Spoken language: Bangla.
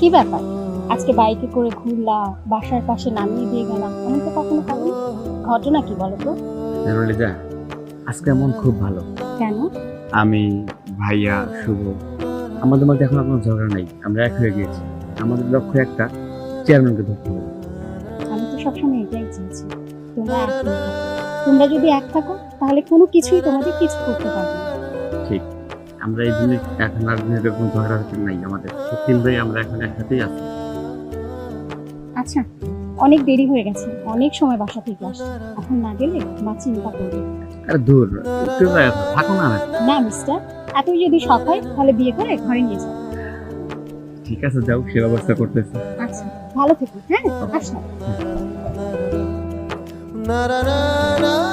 কি ব্যাপার, আজকে বাইকে করে ঘুরলা, বাসার পাশে নামিয়ে দিয়ে গেলাম, এমন তো কখনো হয়নি। ঘটনা কি বলো তো? জানো লিজা, আজকে মন খুব ভালো। কেন? আমি, ভাইয়া, শুভ, আমাদের মধ্যে এখন আর কোনো ঝগড়া নাই, আমরা এক হয়ে গিয়েছি। আমাদের লক্ষ্য একটা, চেয়ারম্যানকে ধরতে হবে। আমি তো সবসময় এটাই চেয়েছি, তোমরা এক হয়ে থাকো। তোমরা যদি এক থাকো তাহলে কোনো কিছুই তোমাদের কিছু করতে পারবে না। ঠিক, আমরা এই জন্য এখন আর কোনো ঝগড়া হচ্ছে নাই আমাদের, সত্যি ভাই আমরা এখন একসাথেই আছি। আচ্ছা, অনেক দেরি হয়ে গেছে, অনেক সময় বাসা থেকে আসছে, এখন না গেলে মা চিন্তা করবে। আরে দূর, একটু থাকো না। না মিস্টার, এতই যদি শখ হয় তাহলে বিয়ে করে ঘরে নিয়ে যাও। ঠিক আছে, যাও, সে ব্যবস্থা করতেছি। আচ্ছা, ভালো থেকো। হ্যাঁ, আসলাম। na na na na